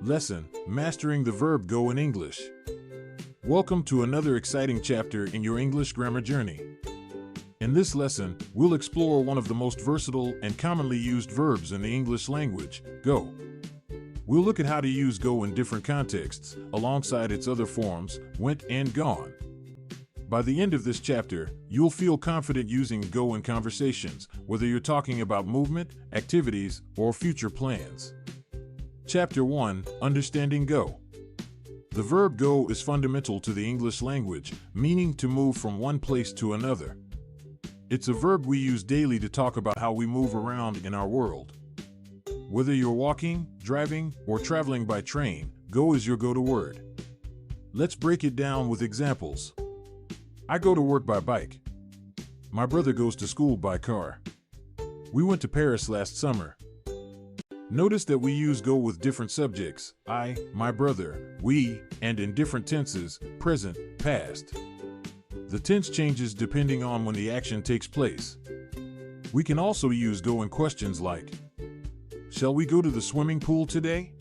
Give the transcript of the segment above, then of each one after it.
Lesson: Mastering the verb go in English. Welcome to another exciting chapter in your English grammar journey. In this lesson, we'll explore one of the most versatile and commonly used verbs in the English language, go. We'll look at how to use go in different contexts, alongside its other forms, went and gone. By the end of this chapter, you'll feel confident using go in conversations, whether you're talking about movement, activities, or future plans. Chapter 1: Understanding go. The verb go is fundamental to the English language, meaning to move from one place to another. It's a verb we use daily to talk about how we move around in our world. Whether you're walking, driving, or traveling by train, go is your go-to word. Let's break it down with examples. I go to work by bike. My brother goes to school by car. We went to Paris last summer. Notice that we use go with different subjects, I, my brother, we, and in different tenses, present, past. The tense changes depending on when the action takes place. We can also use go in questions like, shall we go to the swimming pool today?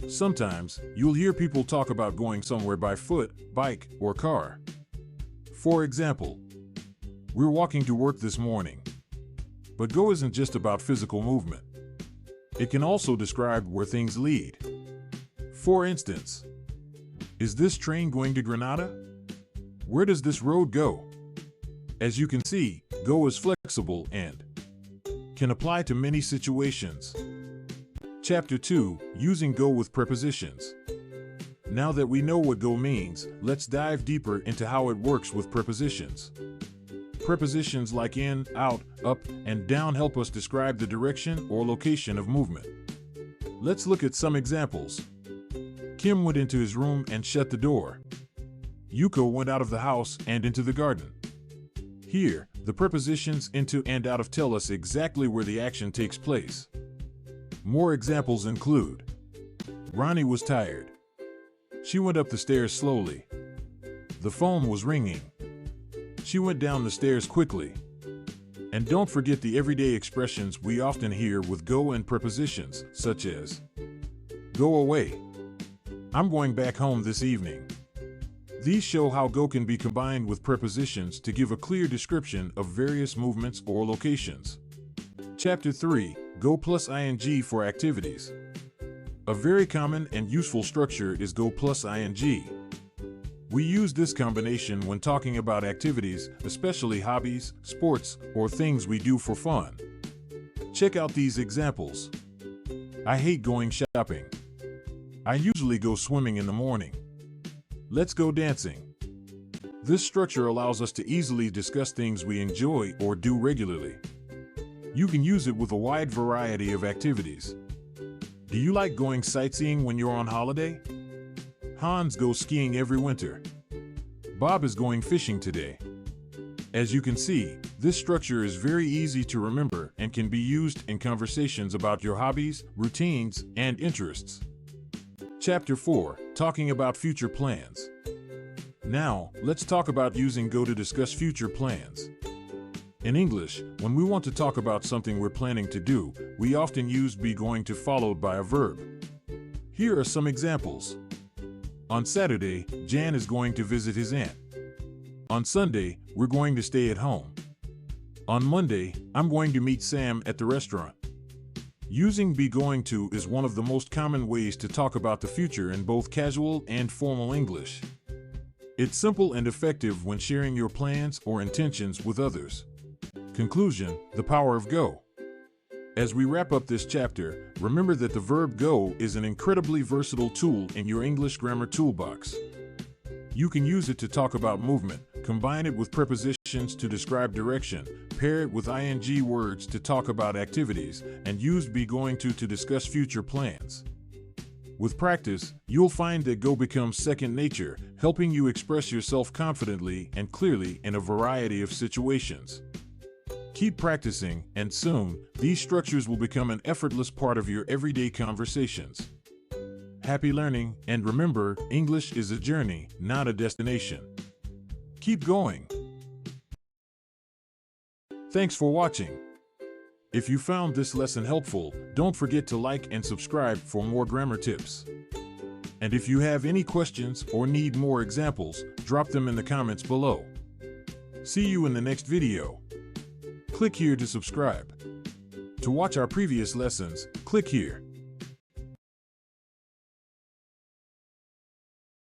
Sometimes, you'll hear people talk about going somewhere by foot, bike, or car. For example, we're walking to work this morning. But go isn't just about physical movement. It can also describe where things lead. For instance, is this train going to Granada? Where does this road go? As you can see, go is flexible and can apply to many situations. Chapter 2: Using go with prepositions. Now that we know what go means, let's dive deeper into how it works with prepositions. Prepositions like in, out, up, and down help us describe the direction or location of movement. Let's look at some examples. Kim went into his room and shut the door. Yuko went out of the house and into the garden. Here, the prepositions into and out of tell us exactly where the action takes place. More examples include, Ronnie was tired. She went up the stairs slowly. The phone was ringing. She went down the stairs quickly. And don't forget the everyday expressions we often hear with go and prepositions, such as, go away. I'm going back home this evening. These show how go can be combined with prepositions to give a clear description of various movements or locations. Chapter 3: Go plus ing for activities. A very common and useful structure is go plus ing. We use this combination when talking about activities, especially hobbies, sports, or things we do for fun. Check out these examples. I hate going shopping. I usually go swimming in the morning. Let's go dancing. This structure allows us to easily discuss things we enjoy or do regularly. You can use it with a wide variety of activities. Do you like going sightseeing when you're on holiday? Hans goes skiing every winter. Bob is going fishing today. As you can see, this structure is very easy to remember and can be used in conversations about your hobbies, routines, and interests. Chapter 4: Talking about future plans. Now, let's talk about using go to discuss future plans. In English, when we want to talk about something we're planning to do, we often use be going to followed by a verb. Here are some examples. On Saturday, Jan is going to visit his aunt. On Sunday, we're going to stay at home. On Monday, I'm going to meet Sam at the restaurant. Using be going to is one of the most common ways to talk about the future in both casual and formal English. It's simple and effective when sharing your plans or intentions with others. Conclusion: the power of go. As we wrap up this chapter, remember that the verb go is an incredibly versatile tool in your English grammar toolbox. You can use it to talk about movement, combine it with prepositions to describe direction, pair it with ing words to talk about activities, and use be going to discuss future plans. With practice, you'll find that go becomes second nature, helping you express yourself confidently and clearly in a variety of situations. Keep practicing, and soon, these structures will become an effortless part of your everyday conversations. Happy learning, and remember, English is a journey, not a destination. Keep going. Thanks for watching. If you found this lesson helpful, don't forget to like and subscribe for more grammar tips. And if you have any questions or need more examples, drop them in the comments below. See you in the next video. Click here to subscribe. To watch our previous lessons, click here.